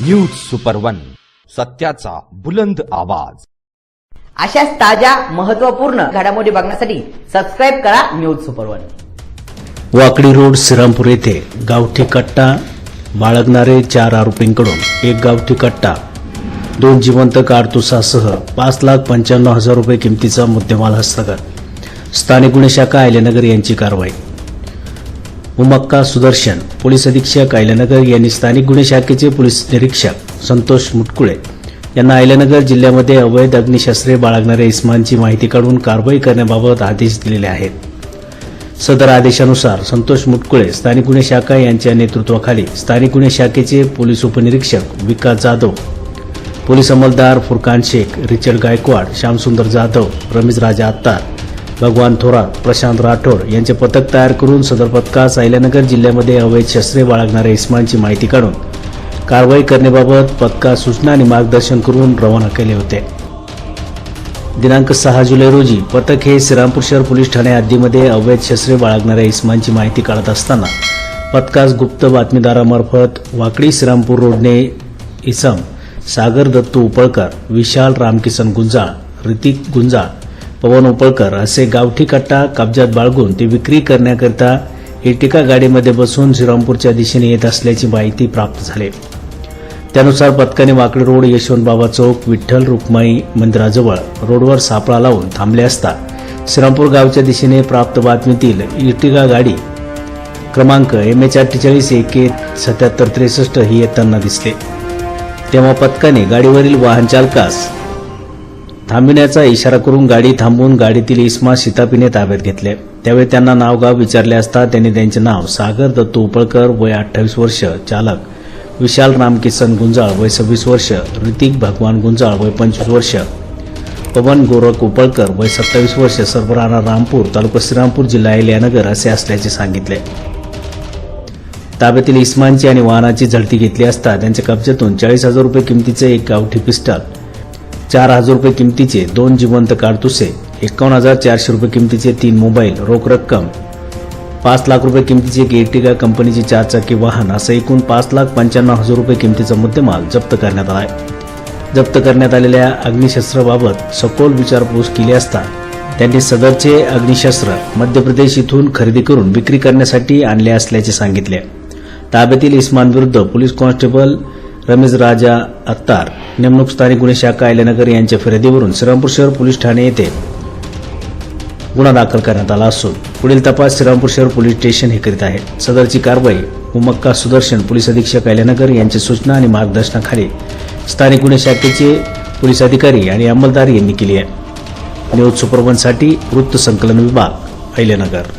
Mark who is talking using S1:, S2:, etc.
S1: News super one, सत्याचा बुलंद आवाज।
S2: अशाच ताज्या महत्त्वपूर्ण घडामोडी बघण्यासाठी सबस्क्राइब करा न्यूज सुपर वन।
S3: वाकडी रोड श्रीरामपूर येथे गावठी कट्टा बाळगणारे 4 आरोपींकडून एक गावठी कट्टा, 2 जिवंत कारतुसासह 5,95,000 रुपये किमतीचा मुद्देमाल हस्तगत। स्थानिक गुन्हे शाखा अहिल्यानगर यांची कारवाई। उमक्का सुदर्शन पोलीस अधीक्षक अहिल्यानगर यांनी स्थानिक गुन्हे शाखेचे पोलीस निरीक्षक संतोष मुटकुळे यांना अहिल्यानगर जिल्ह्यामध्ये अवैध अग्निशस्त्रे बाळगणाऱ्या इसमांची माहिती काढून कारवाई करण्याबाबत आदेश दिलेले आहेत। सदर आदेशानुसार संतोष मुटकुळे स्थानिक गुन्हे शाखा यांच्या नेतृत्वाखाली स्थानिक गुन्हे शाखेचे पोलीस उपनिरीक्षक विकास जाधव, पोलीस अंमलदार फुरकान शेख, रिचर्ड गायकवाड, श्यामसुंदर जाधव, रमेश राजा अत्तार, भगवान थोरात, प्रशांत राठोड यांचे पथक तयार करून सदर पथकास अहिल्यानगर जिल्ह्यामध्ये अवैध शस्त्रे बाळगणाऱ्या इसमांची माहिती काढून कारवाई करण्याबाबत पथकास सूचना आणि मार्गदर्शन करून रवाना केले होते। दिनांक 6 जुलै रोजी पथक हे श्रीरामपूर शहर पोलीस ठाणे हद्दीमध्ये अवैध शस्त्रे बाळगणाऱ्या इसमांची माहिती काढत असताना पथकास गुप्त बातमीदारामार्फत वाकडी श्रीरामपूर रोडने इसम सागर दत्तू उपळकर, विशाल रामकिसन गुंजाळ, ऋतिक गुंजाळ, पवन उपळकर असे गावठी कट्टा कब्जात बाळगून ते विक्री करण्याकरिता एर्टिगा गाडीमध्ये बसून श्रीरामपूरच्या दिशेने येत असल्याची माहिती प्राप्त झाली। त्यानुसार पथकाने वाकडी रोड, यशवंत बाबा चौक, विठ्ठल रुक्माई मंदिराजवळ रोडवर सापळा लावून थांबले असता श्रीरामपूर गावच्या दिशेने प्राप्त बातमीतील एर्टिगा गाडी क्रमांक MH48 7763 ही येताना दिसले। तेव्हा पथकाने गाडीवरील वाहन चालकास थांबण्याचा इशारा करून गाडी थांबवून गाडीतील इस्मा शितापीने ताब्यात घेतले। त्यावेळी त्यांना नाव गाव विचारले असता त्यांनी त्यांचे नाव सागर दत्तू उपळकर वय 28 वर्ष, चालक, विशाल रामकिसन गुंजाळ वय 26 वर्ष, ऋतिक भगवान गुंजाळ वय 25 वर्ष, पवन गोरख उपळकर वय 27 वर्ष, सरबराह रामपूर, तालुका श्रीरामपूर, जिल्हा अहिल्यानगर असे असल्याचे सांगितले। ताब्यातील इस्मांची आणि वाहनाची झडती घेतली असता त्यांच्या कब्जातून 40,000 रुपये किमतीचे एक गावठी पिस्टल, 4,000 रुपये किमतीचे 2 जिवंत कारतुसे, 51,400 रुपये किमतीचे 3 मोबाईल, रोख रक्कम 5 लाख रुपये किमतीचे एक एर्टिगा कंपनीचे 4 चाकी वाहन असं एकूण 5,95,000 रुपये किमतीचा मुद्देमाल जप्त करण्यात आला आहे। जप्त करण्यात आलेल्या अग्निशस्त्राबाबत सखोल विचारपूस केली असता त्यांनी सदरचे अग्निशस्त्र मध्य प्रदेश इथून खरेदी करून विक्री करण्यासाठी आणले असल्याचे सांगितले। ताब्यातील इस्मांविरुद्ध पोलीस कॉन्स्टेबल रमेश राजा अत्तार, नेमणूक स्थानिक गुन्हे शाखा अहिल्यानगर यांच्या फिर्यादीवरून श्रीरामपूर शहर पोलीस ठाणे येथे गुन्हा दाखल करण्यात आला असून पुढील तपास श्रीरामपूर शहर पोलीस स्टेशन हे करीत आहे। सदरची कारवाई उमक्का सुदर्शन पोलीस अधीक्षक अहिल्यानगर यांच्या सूचना आणि मार्गदर्शनाखाली स्थानिक गुन्हे शाखेचे पोलीस अधिकारी आणि अंमलदार यांनी केली आहे। न्यूज सुपर वन साठी वृत्त संकलन विभाग, अहिल्यानगर।